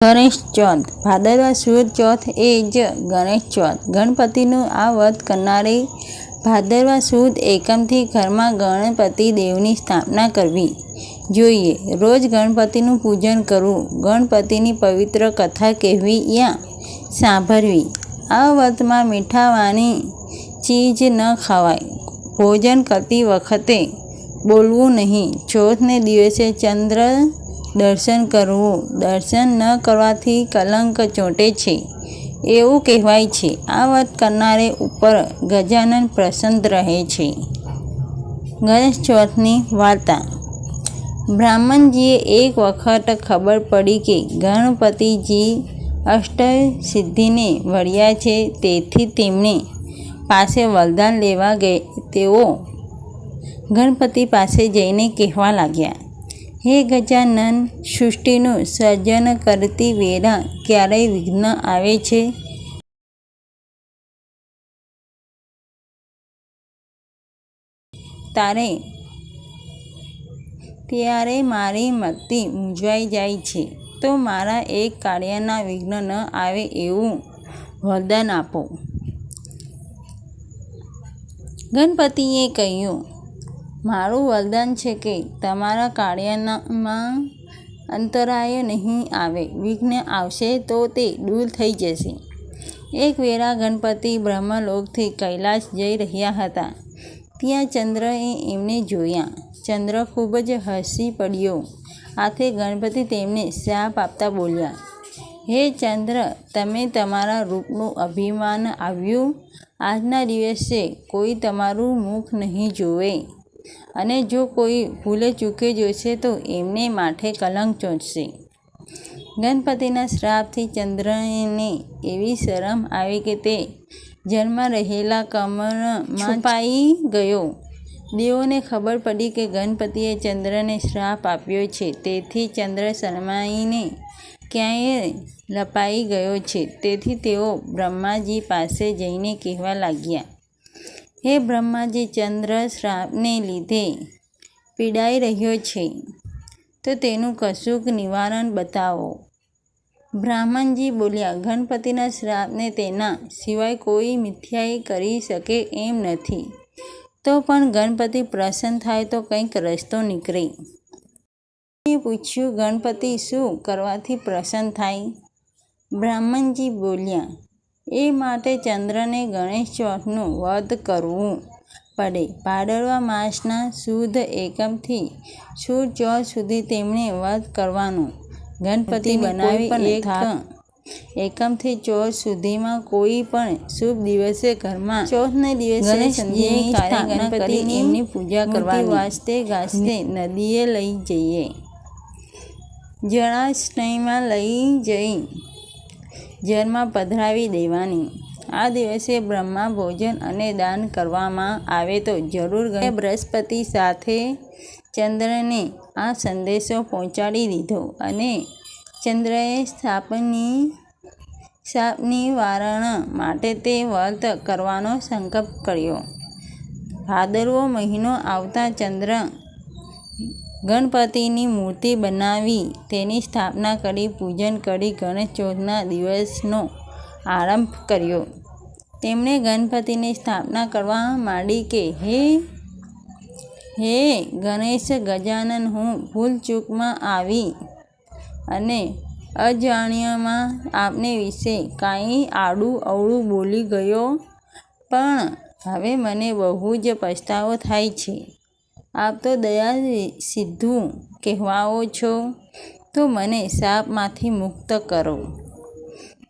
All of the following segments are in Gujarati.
ગણેશ ચોથ ભાદરવા સુદ ચોથ એ જ ગણેશ ચોથ. ગણપતિનું આ વ્રત કરનારે ભાદરવા સુદ એકમથી ઘરમાં ગણપતિ દેવની સ્થાપના કરવી જોઈએ. રોજ ગણપતિનું પૂજન કરવું, ગણપતિની પવિત્ર કથા કહેવી યા સાંભળવી. આ વ્રતમાં મીઠાવાની ચીજ ન ખવાય. ભોજન કરતી વખતે બોલવું નહીં. ચોથને દિવસે ચંદ્ર દર્શન કરવું. દર્શન ન કરવાથી કલંક ચોંટે છે એવું કહેવાય છે. આ વ્રત કરનારે ઉપર ગજાનન પ્રસન્ન રહે છે. ગણેશ ચોથની વાર્તા. બ્રાહ્મણજીએ એક વખત ખબર પડી કે ગણપતિજી અષ્ટસિદ્ધિને વળ્યા છે, તેથી તેમણે પાસે વરદાન લેવા તેઓ ગણપતિ પાસે જઈને કહેવા લાગ્યા, હે ગજાનન, સૃષ્ટિનું સર્જન કરતી વેળા ક્યારેય વિઘ્ન આવે છે? ત્યારે મારી મતિ મૂંઝાઈ જાય છે, તો મારા એક કાર્યના વિઘ્ન ન આવે એવું વરદાન આપો. ગણપતિએ કહ્યું, મારું વરદાન છે કે તમારા કાર્યમાં અંતરાય નહીં આવે. વિઘ્ન આવશે તો તે દૂર થઈ જશે. એક વેળા ગણપતિ બ્રહ્મલોકથી કૈલાસ જઈ રહ્યા હતા. ત્યાં ચંદ્રએ એમને જોયા. ચંદ્ર ખૂબ જ હસી પડ્યો. આથી ગણપતિ તેમને શાપ આપતા બોલ્યા, હે ચંદ્ર, તમે તમારા રૂપનું અભિમાન આવ્યું. આજના દિવસે કોઈ તમારું મુખ નહીં જોવે, અને જો કોઈ ભૂલે ચૂકે જોશે તો એમને માથે કલંક ચોંટશે. ગણપતિના શ્રાપથી ચંદ્રને એવી શરમ આવી કે તે જળમાં રહેલા કમળમાં છુપાઈ ગયો. દેવોને ખબર પડી કે ગણપતિએ ચંદ્રને શ્રાપ આપ્યો છે, તેથી ચંદ્ર શરમાઈને ક્યાંય લપાઈ ગયો છે. તેથી તેઓ બ્રહ્માજી પાસે જઈને કહેવા લાગ્યા, હે બ્રહ્માજી, ચંદ્ર શ્રાપને લીધે પીડાઈ રહ્યો છે, તો તેનું કશુંક નિવારણ બતાવો. બ્રાહ્મણજી બોલ્યા, ગણપતિના શ્રાપને તેના સિવાય કોઈ મિથ્યાએ કરી શકે એમ નથી. તો પણ ગણપતિ પ્રસન્ન થાય તો કંઈક રસ્તો નીકળે. પૂછ્યું, ગણપતિ શું કરવાથી પ્રસન્ન થાય? બ્રાહ્મણજી બોલ્યા, એ માટે ચંદ્રને ગણેશ ચોથનું વ્રત કરવું પડે. ભાદરવા માસના સુદ એકમથી સુદ ચોથ સુધી તેમણે વ્રત કરવાનું. ગણપતિ બનાવી એકમથી ચોથ સુધીમાં કોઈ પણ શુભ દિવસે ઘરમાં ચોથને દિવસે ગણપતિ એમની પૂજા કરવાની. વાજતે ગાજતે નદીએ લઈ જઈએ, જળાશયમાં લઈ જઈ જળમાં પધરાવી દેવાની. આ દિવસે બ્રહ્મા ભોજન અને દાન કરવામાં આવે તો જરૂર. બૃહસ્પતિ સાથે ચંદ્રને આ સંદેશો પહોંચાડી દીધો, અને ચંદ્રએ શાપની નિવારણ માટે તે વ્રત કરવાનો સંકલ્પ કર્યો. ભાદરવો મહિનો આવતા ચંદ્ર ગણપતિની મૂર્તિ બનાવી તેની સ્થાપના કરી પૂજન કરી ગણેશ ચોથના દિવસનો આરંભ કર્યો. તેમણે ગણપતિની સ્થાપના કરવા માંડી કે હે ગણેશ ગજાનન, હું ભૂલચૂકમાં આવી અને અજાણ્યામાં આપને વિશે કાંઈ આડું અવળું બોલી ગયો, પણ હવે મને બહુ જ પસ્તાવો થાય છે. આપ તો દયા સિંધુ કહેવાઓ છો, તો મને શાપમાંથી મુક્ત કરો.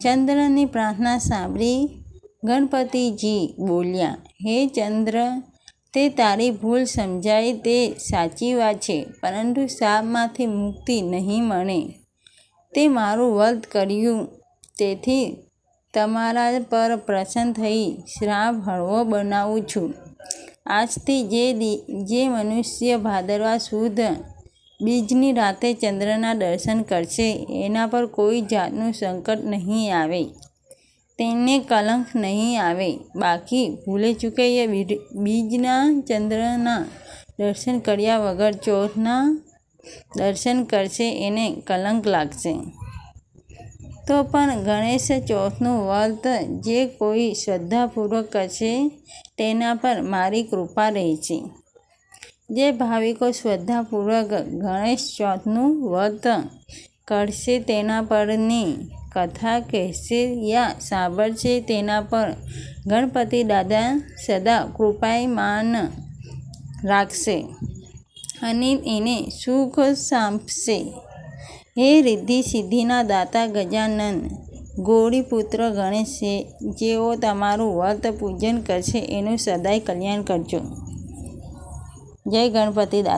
ચંદ્રની પ્રાર્થના સાંભળી ગણપતિજી બોલ્યા, હે ચંદ્ર, તે તારી ભૂલ સમજાય તે સાચી વાત છે, પરંતુ શાપમાંથી મુક્તિ નહીં મળે. તે મારું વ્રત કર્યું, તેથી તમારા પર પ્રસન્ન થઈ શ્રાપ હળવો બનાવું છું. આજથી જે મનુષ્ય ભાદરવા સુદ બીજની રાતે ચંદ્રના દર્શન કરશે, એના પર કોઈ જાતનું સંકટ નહીં આવે, તેને કલંક નહીં આવે. બાકી ભૂલે ચૂકે બીજના ચંદ્રના દર્શન કર્યા વગર ચોથના દર્શન કરશે, એને કલંક લાગશે. તો પણ ગણેશ ચોથનું વ્રત જે કોઈ શ્રદ્ધાપૂર્વક કરશે તેના પર મારી કૃપા રહેશે. જે ભાવિકો શ્રદ્ધાપૂર્વક ગણેશ ચોથનું વ્રત કરશે, તેના પરની કથા કહેશે યા સાંભળશે, તેના પર ગણપતિ દાદા સદા કૃપાયમાન રાખશે અને એને સુખ આપશે. હે રિદ્ધિ સિદ્ધિના દાતા ગજાનન, ગૌરીપુત્ર ગણેશ, જેઓ તમારું વ્રત પૂજન કરશે એનું સદાય કલ્યાણ કરજો. જય ગણપતિ દાદા.